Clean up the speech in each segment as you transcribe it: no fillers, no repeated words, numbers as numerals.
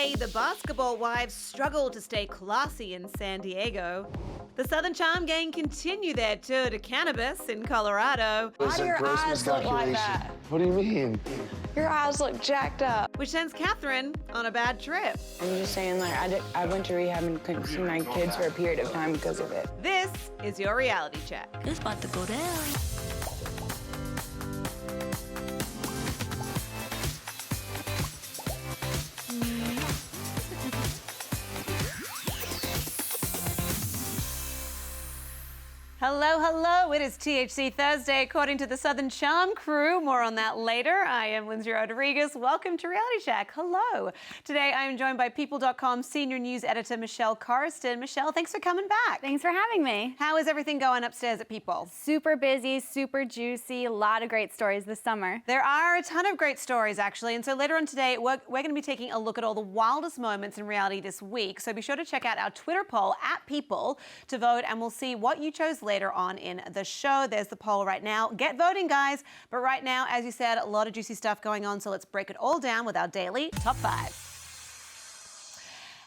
say the basketball wives struggle to stay classy in San Diego. The Southern Charm Gang continue their tour to cannabis in Colorado. Why do your eyes look like that? What do you mean? Your eyes look jacked up. Which sends Catherine on a bad trip. I'm just saying, like, I went to rehab and couldn't see my kids for a period of time because of it. This is your reality check. It's about to go down. Hello, hello. It is THC Thursday, according to the Southern Charm crew. More on that later. I am Lyndsey Rodrigues. Welcome to Reality Check. Hello. Today, I am joined by People.com senior news editor Michele Corriston. Michele, thanks for coming back. Thanks for having me. How is everything going upstairs at People? Super busy, super juicy, a lot of great stories this summer. There are a ton of great stories, actually. And so later on today, we're going to be taking a look at all the wildest moments in reality this week. So be sure to check out our Twitter poll at People to vote, and we'll see what you chose later on in the show. There's the poll right now. Get voting, guys. But right now, as you said, a lot of juicy stuff going on, so let's break it all down with our daily top 5.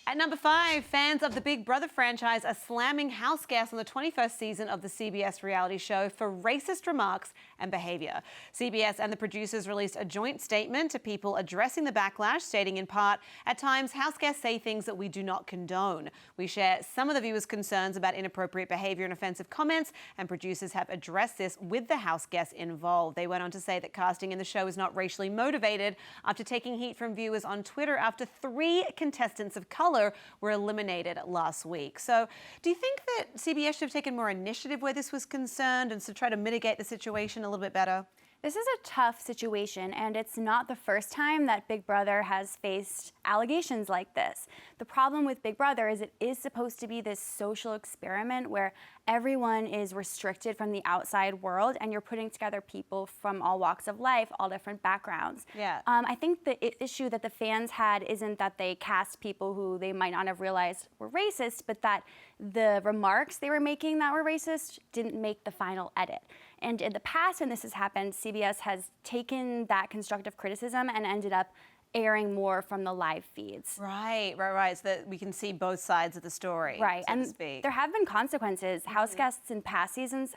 At number 5, fans of the Big Brother franchise are slamming house guests on the 21st season of the CBS reality show for racist remarks and behavior. CBS and the producers released a joint statement to People addressing the backlash, stating in part, "At times, house guests say things that we do not condone. We share some of the viewers' concerns about inappropriate behavior and offensive comments, and producers have addressed this with the house guests involved." They went on to say that casting in the show is not racially motivated after taking heat from viewers on Twitter after 3 contestants of color were eliminated last week. So do you think that CBS should have taken more initiative where this was concerned and to try to mitigate the situation a little bit better? This is a tough situation, and it's not the first time that Big Brother has faced allegations like this. The problem with Big Brother is it is supposed to be this social experiment where everyone is restricted from the outside world, and you're putting together people from all walks of life, all different backgrounds. Yeah. I think the issue that the fans had isn't that they cast people who they might not have realized were racist, but that the remarks they were making that were racist didn't make the final edit. And in the past, when this has happened, CBS has taken that constructive criticism and ended up airing more from the live feeds. Right. So that we can see both sides of the story. Right, so and to speak. there have been consequences. House guests in past seasons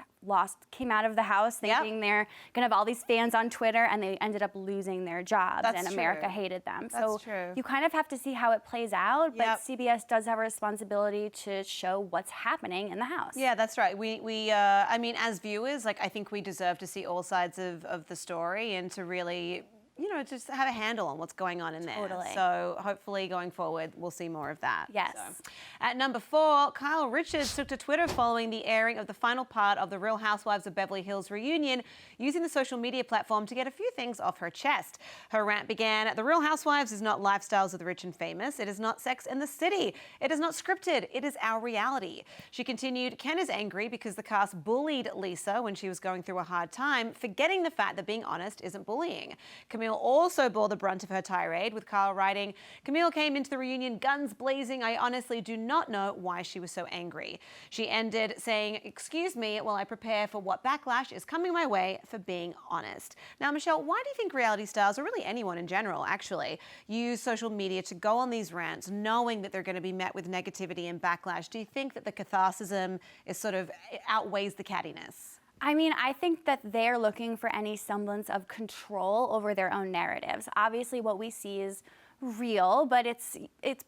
came out of the house thinking they're gonna have all these fans on Twitter, and they ended up losing their jobs, That's and America true. hated them. That's so true. you kind of have to see how it plays out, but Yep. CBS does have a responsibility to show what's happening in the house. Yeah, that's right. I mean, as viewers, I think we deserve to see all sides of the story and to really, just have a handle on what's going on in there. Totally. So hopefully going forward, we'll see more of that. Yes. So. At number 4, Kyle Richards took to Twitter following the airing of the final part of the Real Housewives of Beverly Hills reunion, using the social media platform to get a few things off her chest. Her rant began, "The Real Housewives is not lifestyles of the rich and famous. It is not Sex in the City. It is not scripted. It is our reality." She continued, "Ken is angry because the cast bullied Lisa when she was going through a hard time, forgetting the fact that being honest isn't bullying." Camille also bore the brunt of her tirade, with Kyle writing, "Camille came into the reunion guns blazing. I honestly do not know why she was so angry." She ended saying, "Excuse me while I prepare for what backlash is coming my way for being honest." Now, Michele, why do you think reality stars, or really anyone in general, actually, use social media to go on these rants, knowing that they're going to be met with negativity and backlash? Do you think that the catharsis is outweighs the cattiness? I mean, I think that they're looking for any semblance of control over their own narratives. Obviously, what we see is real, but it's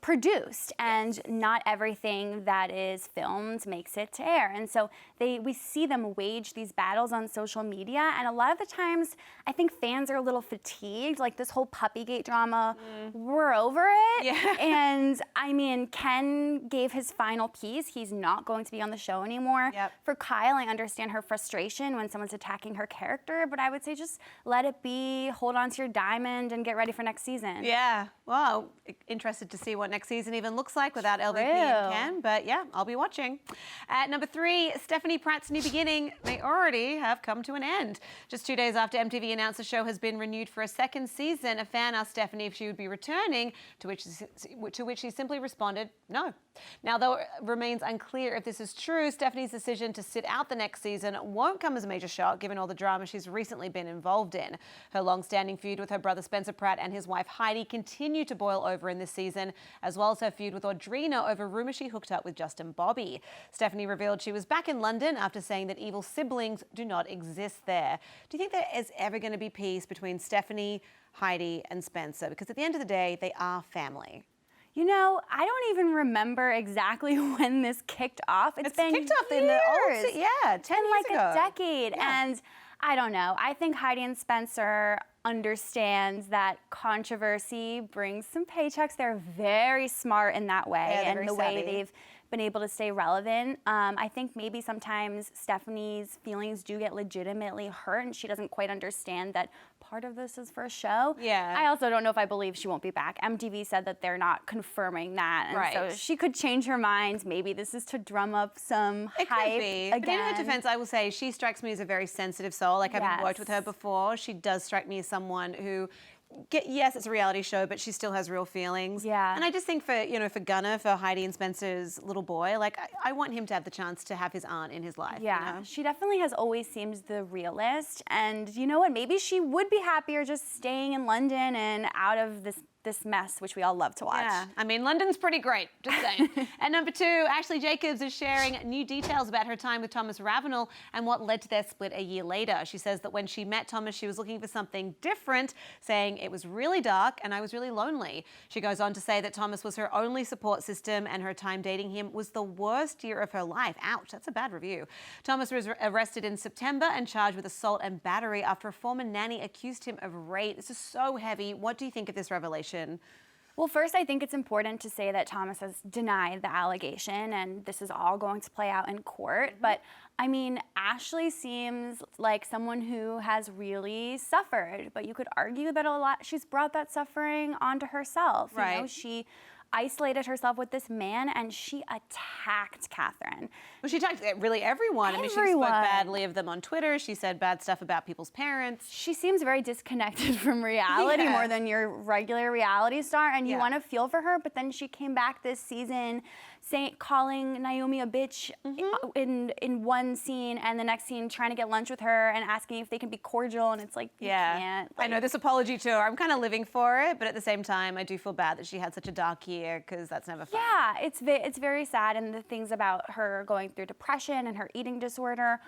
produced, and not everything that is filmed makes it to air. And so we see them wage these battles on social media, and a lot of the times I think fans are a little fatigued, like this whole Puppygate drama, we're over it. Yeah. And I mean, Ken gave his final piece. He's not going to be on the show anymore. Yep. For Kyle, I understand her frustration when someone's attacking her character, but I would say just let it be, hold on to your diamond, and get ready for next season. Yeah. Well, interested to see what next season even looks like without LVP and Ken, but yeah, I'll be watching. At number 3, Stephanie Pratt's new beginning may already have come to an end. Just 2 days after MTV announced the show has been renewed for a second season, a fan asked Stephanie if she would be returning, to which she simply responded, no. Now, though it remains unclear if this is true, Stephanie's decision to sit out the next season won't come as a major shock given all the drama she's recently been involved in. Her long-standing feud with her brother Spencer Pratt and his wife Heidi continues continue to boil over in this season, as well as her feud with Audrina over rumours she hooked up with Justin Bobby. Stephanie revealed she was back in London after saying that evil siblings do not exist there. Do you think there is ever going to be peace between Stephanie, Heidi and Spencer? Because at the end of the day, they are family. You know, I don't even remember exactly when this kicked off. It's been kicked off years. in the old, 10 years like ago. A decade. Yeah. And I don't know. I think Heidi and Spencer understands that controversy brings some paychecks. They're very smart in that way, Yeah, and the savvy. way they've been able to stay relevant. I think maybe sometimes Stephanie's feelings do get legitimately hurt, and she doesn't quite understand that part of this is for a show. Yeah. I also don't know if I believe she won't be back. MTV said that they're not confirming that, and Right. so she could change her mind. Maybe this is to drum up some It hype could be. again. But in her defense, I will say she strikes me as a very sensitive soul. Like, having worked with her Yes. before, she does strike me as someone who, yes, it's a reality show, but she still has real feelings. Yeah. And I just think for Gunnar, for Heidi and Spencer's little boy, like, I want him to have the chance to have his aunt in his life. Yeah, You know? she definitely has always seemed the realist. And you know what? Maybe she would be happier just staying in London and out of this mess, which we all love to watch. Yeah, I mean, London's pretty great, just saying. At number 2, Ashley Jacobs is sharing new details about her time with Thomas Ravenel and what led to their split a year later. She says that when she met Thomas, she was looking for something different, saying it was really dark and I was really lonely. She goes on to say that Thomas was her only support system and her time dating him was the worst year of her life. Ouch, that's a bad review. Thomas was arrested in September and charged with assault and battery after a former nanny accused him of rape. This is so heavy. What do you think of this revelation? Well, first, I think it's important to say that Thomas has denied the allegation, and this is all going to play out in court. But I mean, Ashley seems like someone who has really suffered, but you could argue that she's brought that suffering onto herself. Right. You know, she isolated herself with this man, and she attacked Catherine. Well, she attacked really everyone. I mean, she spoke Everyone. badly of them on Twitter. She said bad stuff about people's parents. She seems very disconnected from reality Yeah. more than your regular reality star, and you Yeah. want to feel for her, but then she came back this season calling Naomi a bitch in one scene, and the next scene trying to get lunch with her and asking if they can be cordial, and it's like, you can't. I know this apology tour. I'm kind of living for it, but at the same time, I do feel bad that she had such a dark year, because that's never fun. Yeah, it's very sad, and the things about her going through depression and her eating disorder,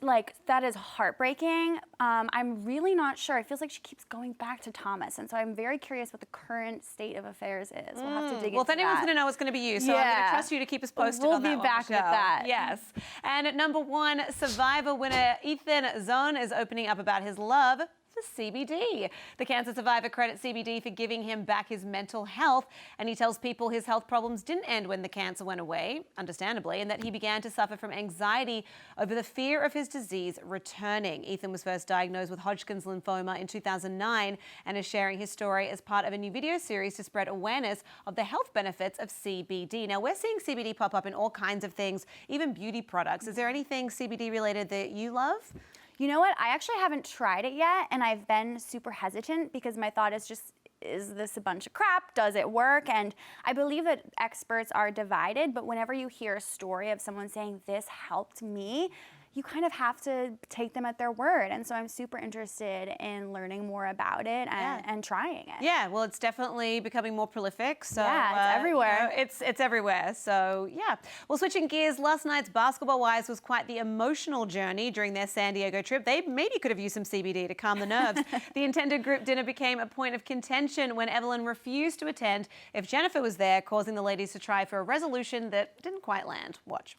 like, that is heartbreaking. I'm really not sure. It feels like she keeps going back to Thomas, and so I'm very curious what the current state of affairs is. We'll have to dig into that. Well, if anyone's going to know, it's going to be you. So I'm going to trust you to keep us posted We'll on that be on back the with show. that. Yes. And at number 1, Survivor winner Ethan Zone is opening up about his love for CBD. The cancer survivor credits CBD for giving him back his mental health, and he tells people his health problems didn't end when the cancer went away, understandably, and that he began to suffer from anxiety over the fear of his disease returning. Ethan was first diagnosed with Hodgkin's lymphoma in 2009 and is sharing his story as part of a new video series to spread awareness of the health benefits of CBD. Now, we're seeing CBD pop up in all kinds of things, even beauty products. Is there anything CBD related that you love? You know what? I actually haven't tried it yet, and I've been super hesitant because my thought is just, is this a bunch of crap? Does it work? And I believe that experts are divided, but whenever you hear a story of someone saying, this helped me, you kind of have to take them at their word. And so I'm super interested in learning more about it and trying it. Yeah, well, it's definitely becoming more prolific. So yeah, it's everywhere. It's everywhere. So yeah. Well, switching gears, last night's Basketball Wives was quite the emotional journey during their San Diego trip. They maybe could have used some CBD to calm the nerves. The intended group dinner became a point of contention when Evelyn refused to attend if Jennifer was there, causing the ladies to try for a resolution that didn't quite land. Watch.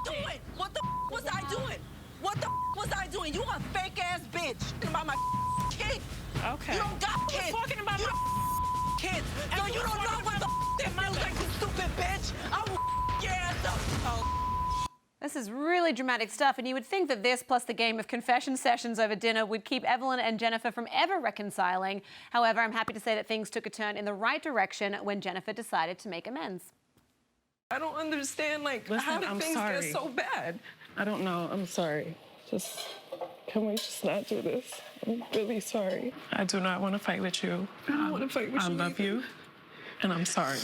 Doing? What the was I doing? What the was I doing? You a fake ass bitch. Talking about my kid. Okay. You don't got kids. Talking about you my kids. So you don't know what the it feels like, you stupid bitch. I will your ass up. Oh. This is really dramatic stuff, and you would think that this, plus the game of confession sessions over dinner, would keep Evelyn and Jennifer from ever reconciling. However, I'm happy to say that things took a turn in the right direction when Jennifer decided to make amends. I don't understand, like, Listen, how did I'm things sorry. get so bad? I don't know. I'm sorry. Can we just not do this? I'm really sorry. I do not want to fight with you. I don't want to fight with I you love either. you, and I'm sorry.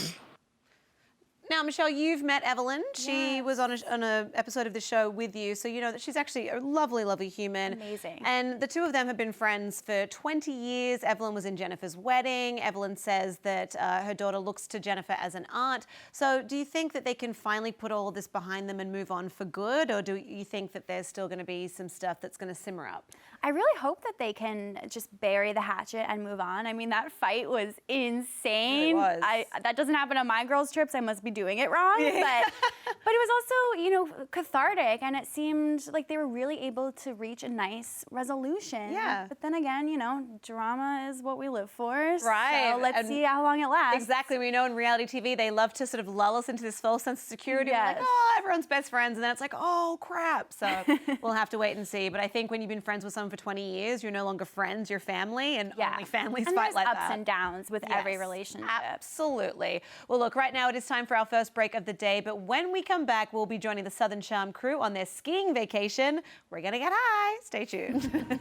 Now, Michelle, you've met Evelyn. She was on a episode of the show with you, so you know that she's actually a lovely, lovely human. Amazing. And the two of them have been friends for 20 years. Evelyn was in Jennifer's wedding. Evelyn says that her daughter looks to Jennifer as an aunt. So do you think that they can finally put all of this behind them and move on for good, or do you think that there's still going to be some stuff that's going to simmer up? I really hope that they can just bury the hatchet and move on. I mean, that fight was insane. It was. That doesn't happen on my girls' trips. I must be doing it wrong. Yeah. But it was also, you know, cathartic, and it seemed like they were really able to reach a nice resolution. Yeah. But then again, you know, drama is what we live for. Right. So let's see how long it lasts. Exactly. We know in reality TV, they love to sort of lull us into this false sense of security. Yes. We're like, oh, everyone's best friends. And then it's like, oh, crap. So we'll have to wait and see. But I think when you've been friends with someone for 20 years, you're no longer friends, you're family. And only families and fight like there's that. ups and downs with every relationship. Absolutely. Well, look, right now it is time for our first break of the day. But when we come back, we'll be joining the Southern Charm crew on their skiing vacation. We're going to get high. Stay tuned.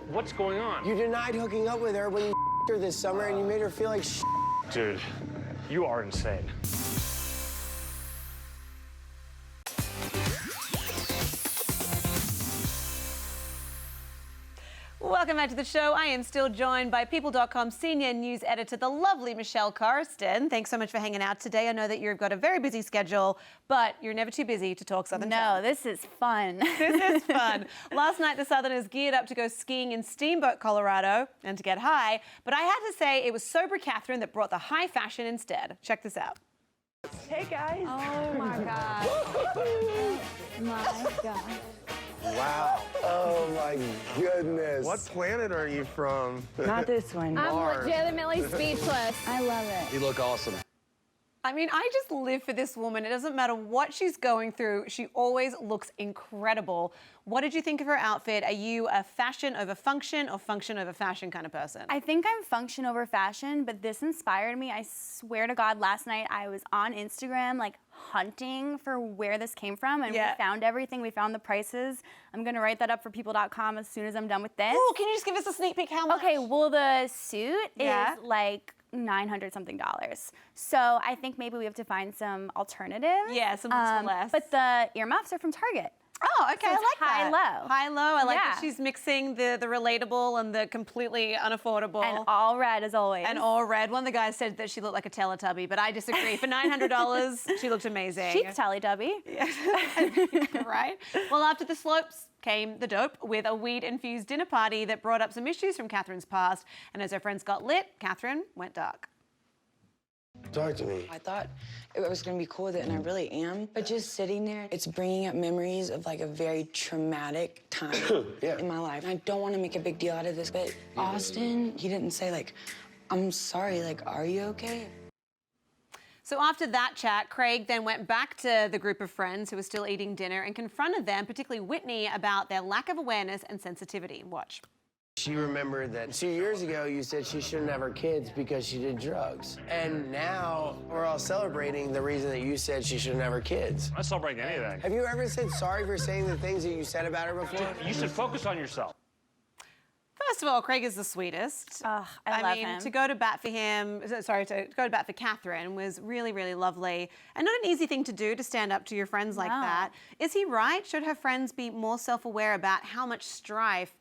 What's going on? You denied hooking up with her when you her this summer and you made her feel like Dude, you are insane. Welcome back to the show. I am still joined by People.com senior news editor, the lovely Michele Corriston. Thanks so much for hanging out today. I know that you've got a very busy schedule, but you're never too busy to talk Southern Charm. No, this is fun. This is fun. Last night, the Southerners geared up to go skiing in Steamboat, Colorado, and to get high. But I had to say it was sober Catherine that brought the high fashion instead. Check this out. Hey, guys. Oh, my God. Oh, my God. wow. Oh my goodness. What planet are you from? Not this one. Mars. Legitimately speechless. I love it. You look awesome. I mean, I just live for this woman. It doesn't matter what she's going through. She always looks incredible. What did you think of her outfit? Are you a fashion over function or function over fashion kind of person? I think I'm function over fashion, but this inspired me. I swear to God, last night I was on Instagram, like hunting for where this came from, and we found everything. We found the prices. I'm gonna write that up for people.com as soon as I'm done with this. Ooh, can you just give us a sneak peek? How much? Okay, well, the suit is like $900 something. So I think maybe we have to find some alternatives. Yeah, some for less. But the earmuffs are from Target. Oh, okay, So I it's like that. high-low. High-low. I like that Yeah. she's mixing the relatable and the completely unaffordable. And all red as always. And all red. One of the guys said that she looked like a Teletubby, but I disagree. For $900, she looked amazing. Chic Teletubby. Right? Well, after the slopes came the dope with a weed-infused dinner party that brought up some issues from Catherine's past. And as her friends got lit, Catherine went dark. Talk to me. I thought I was gonna be cool with it, and I really am. But just sitting there, it's bringing up memories of like a very traumatic time in my life. And I don't want to make a big deal out of this, but Austin, he didn't say like, I'm sorry, like, are you okay? So after that chat, Craig then went back to the group of friends who were still eating dinner and confronted them, particularly Whitney, about their lack of awareness and sensitivity. Watch. She remembered that 2 years ago you said she shouldn't have her kids because she did drugs. And now we're all celebrating the reason that you said she shouldn't have her kids. I'm not celebrating anything. Have you ever said sorry for saying the things that you said about her before? You should focus on yourself. First of all, Craig is the sweetest. Oh, I love mean, him. to go to bat for him, to go to bat for Catherine was really, really lovely. And not an easy thing to do, to stand up to your friends like that. Is he right? Should her friends be more self-aware about how much strife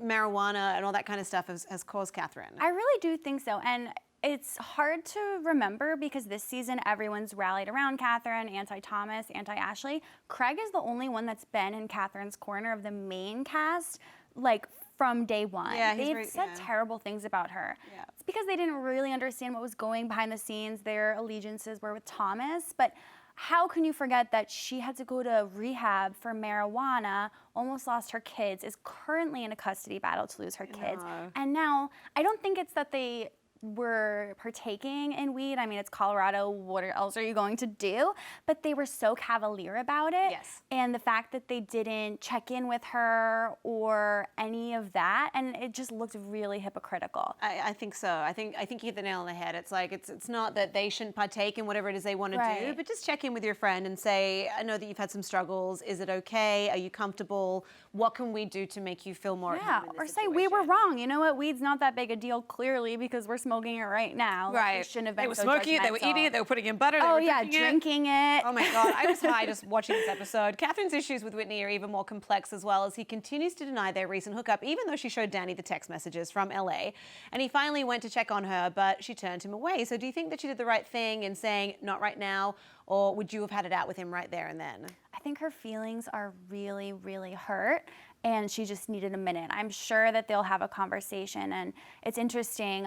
marijuana and all that kind of stuff has caused Catherine? I really do think so. And it's hard to remember because this season everyone's rallied around Catherine, anti-Thomas, anti-Ashley. Craig is the only one that's been in Catherine's corner of the main cast, like from day one. Yeah, They've said terrible things about her. Yeah. It's because they didn't really understand what was going behind the scenes. Their allegiances were with Thomas, but how can you forget that she had to go to rehab for marijuana, almost lost her kids, is currently in a custody battle to lose her kids. And now, I don't think it's that they were partaking in weed. I mean, it's Colorado. What else are you going to do? But they were so cavalier about it. Yes. And the fact that they didn't check in with her or any of that, and it just looked really hypocritical. I think so. I think you hit the nail on the head. It's like it's not that they shouldn't partake in whatever it is they want to do, but just check in with your friend and say, I know that you've had some struggles. Is it okay? Are you comfortable? What can we do to make you feel more at home in this or say situation? we were wrong. You know what? Weed's not that big a deal, clearly, because we're smoking smoking it right now. Like, Right. they shouldn't have been They were so smoking it, they were judgmental. eating it, they were putting in butter, they Oh were yeah, drinking it. Oh my God, I was high just watching this episode. Catherine's issues with Whitney are even more complex as well, as he continues to deny their recent hookup, even though she showed Danny the text messages from LA. And he finally went to check on her, but she turned him away. So do you think that she did the right thing in saying, not right now, or would you have had it out with him right there and then? I think her feelings are really, really hurt, and she just needed a minute. I'm sure that they'll have a conversation, and it's interesting.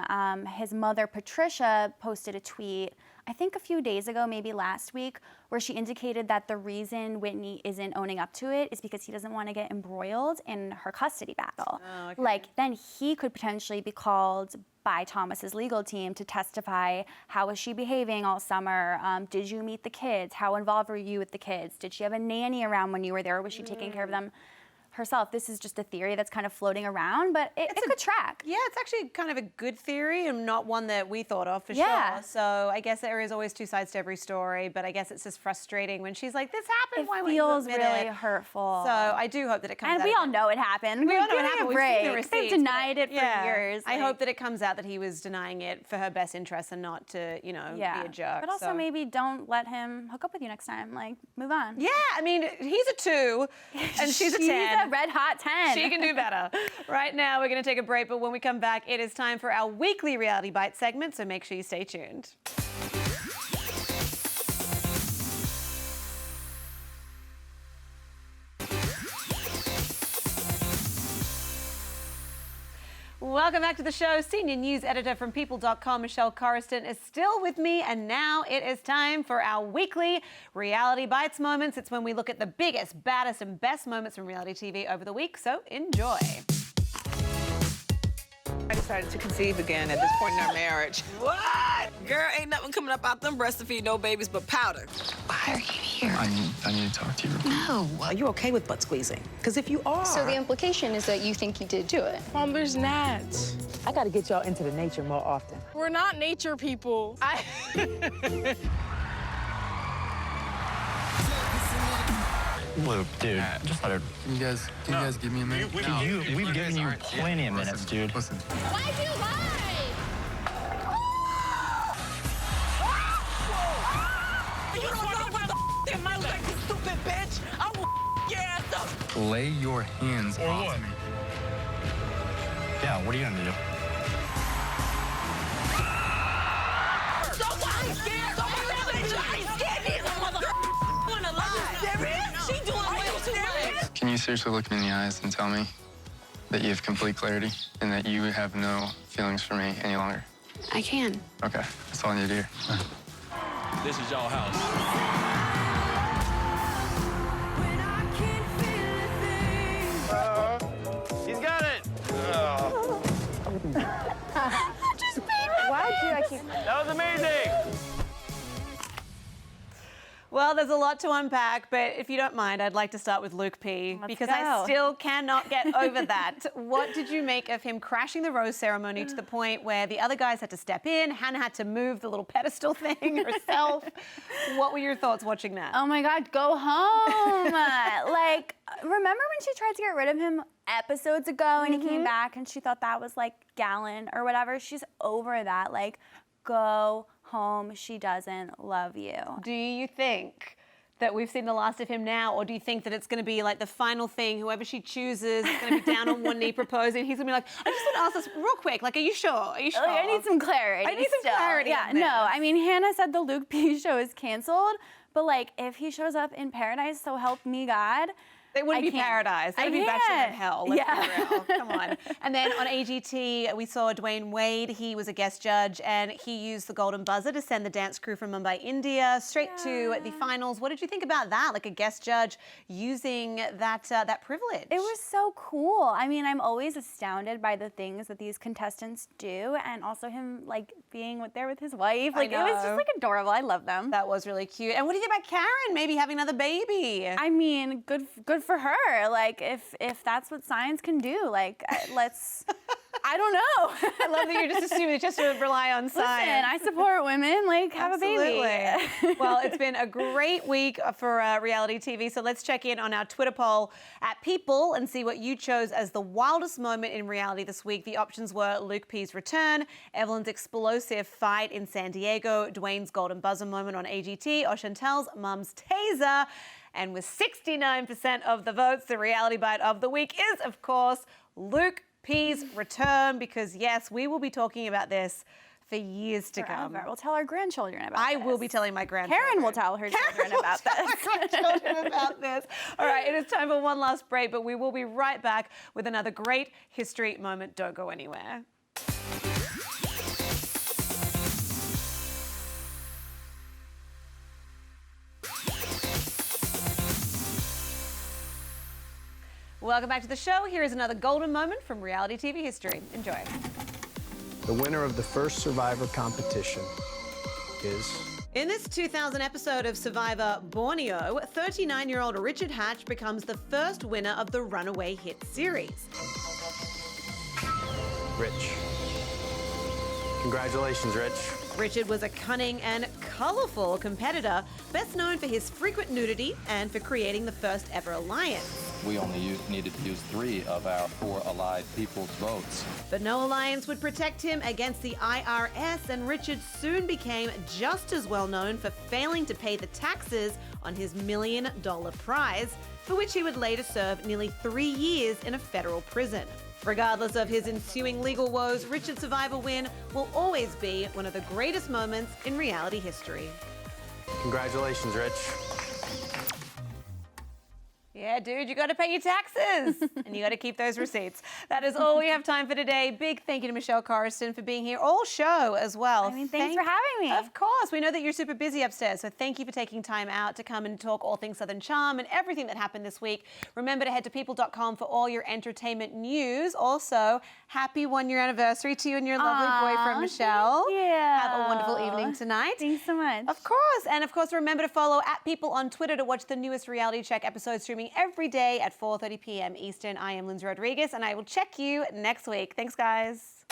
His mother, Patricia, posted a tweet, I think a few days ago, maybe last week, where she indicated that the reason Whitney isn't owning up to it is because he doesn't want to get embroiled in her custody battle. Oh, okay. Like, then he could potentially be called by Thomas's legal team to testify. How was she behaving all summer? Did you meet the kids? How involved were you with the kids? Did she have a nanny around when you were there, or was she taking care of them herself? This is just a theory that's kind of floating around, but it could track. Yeah, it's actually kind of a good theory and not one that we thought of for Yeah. sure. So I guess there is always two sides to every story, but I guess it's just frustrating when she's like, this happened, It why won't you feels admit really it? hurtful. So I do hope that it comes And out. we all know it happened. We all know Give it me happened. a We've seen the break. receipts, They've but denied it for yeah. years. I like- hope that it comes out that he was denying it for her best interest and not to, be a jerk. But also so. maybe don't let him hook up with you next time. Like, move on. Yeah, I mean, he's a 2 and she's a 10. She's a red hot 10. She can do better. Right now, we're going to take a break, but when we come back, it is time for our weekly Reality Bite segment, so make sure you stay tuned. Welcome back to the show. Senior news editor from People.com, Michele Corriston, is still with me, and now it is time for our weekly Reality Bites moments. It's when we look at the biggest, baddest, and best moments from reality TV over the week, so enjoy. I decided to conceive again at this point in our marriage. What? Girl, ain't nothing coming up out them breasts to feed no babies but powder. Why are you here? I need to talk to you. No. Are you okay with butt squeezing? Because if you are... So the implication is that you think he did do it. Mom, there's gnats. I got to get y'all into the nature more often. We're not nature people. Luke, dude, just let her. Can you guys give me a minute? We've given you plenty of minutes, dude. Listen. Why'd you lie? You don't talk about the in my life, you stupid bitch. I will your ass up. Lay your hands off me. Yeah, what are you gonna do? I ain't scared. I ain't scared neither, motherfucker. Wanna lie? Serious? She doing way too much. Can you seriously look me in the eyes and tell me that you have complete clarity and that you have no feelings for me any longer? I can. Okay, that's all I need to hear. This is y'all house. He's got it. Why'd you? I keep. That was amazing. Well, there's a lot to unpack, but if you don't mind, I'd like to start with Luke P. because I go. still cannot get over that. What did you make of him crashing the rose ceremony to the point where the other guys had to step in, Hannah had to move the little pedestal thing herself? What were your thoughts watching that? Oh my God, go home. Like, remember when she tried to get rid of him episodes ago and he came back and she thought that was like Gallon or whatever? She's over that. Like, go home. She doesn't love you. Do you think that we've seen the last of him now, or do you think that it's going to be like the final thing, whoever she chooses is going to be down on one knee proposing? He's going to be like, I just want to ask this real quick. Like, are you sure? Are you sure? Like, I need some clarity. I need some still. clarity Yeah, on this. no. I mean, Hannah said the Luke P show is canceled, but like, if he shows up in Paradise, so help me God. It wouldn't I be can't. Paradise. That would I be Bachelor in can't. Hell. Let's Yeah. be real. Come on. And then on AGT, we saw Dwayne Wade. He was a guest judge, and he used the golden buzzer to send the dance crew from Mumbai, India, straight to the finals. What did you think about that? Like a guest judge using that privilege? It was so cool. I mean, I'm always astounded by the things that these contestants do, and also him like being there with his wife. Like, it was just know. like adorable. I love them. That was really cute. And what do you think about Karen maybe having another baby? I mean, good for her. Like, if that's what science can do, like, let's. I don't know. I love that you just assume it's just to rely on science. Listen, I support women. Like, have a baby. Absolutely. Well, it's been a great week for reality TV. So let's check in on our Twitter poll at People and see what you chose as the wildest moment in reality this week. The options were Luke P's return, Evelyn's explosive fight in San Diego, Dwayne's golden buzzer moment on AGT, or Chantel's mum's taser. And with 69% of the votes, the reality bite of the week is, of course, Luke P's return, because yes, we will be talking about this for years to come. We'll tell our grandchildren about I this. will be telling my grandchildren. Karen will tell her children about this. Grandchildren about this. All right, it is time for one last break, but we will be right back with another great history moment. Don't go anywhere. Welcome back to the show. Here is another golden moment from reality TV history. Enjoy. The winner of the first Survivor competition is... In this 2000 episode of Survivor Borneo, 39-year-old Richard Hatch becomes the first winner of the Runaway Hit series. Rich. Congratulations, Rich. Richard was a cunning and colourful competitor, best known for his frequent nudity and for creating the first ever alliance. We only needed to use 3 of our 4 allied people's votes. But no alliance would protect him against the IRS, and Richard soon became just as well known for failing to pay the taxes on his $1 million prize, for which he would later serve nearly 3 years in a federal prison. Regardless of his ensuing legal woes, Richard's Survivor win will always be one of the greatest moments in reality history. Congratulations, Rich. Yeah, dude, you got to pay your taxes and you got to keep those receipts. That is all we have time for today. Big thank you to Michele Corriston for being here all show as well. I mean, thanks for having me. Of course. We know that you're super busy upstairs, so thank you for taking time out to come and talk all things Southern Charm and everything that happened this week. Remember to head to people.com for all your entertainment news. Also, happy 1-year anniversary to you and your lovely boyfriend, Michelle. Thank you. Have a wonderful evening tonight. Thanks so much. Of course. And of course, remember to follow at People on Twitter to watch the newest Reality Check episode streaming every day at 4:30 p.m. Eastern. I am Lyndsey Rodrigues, and I will check you next week. Thanks, guys.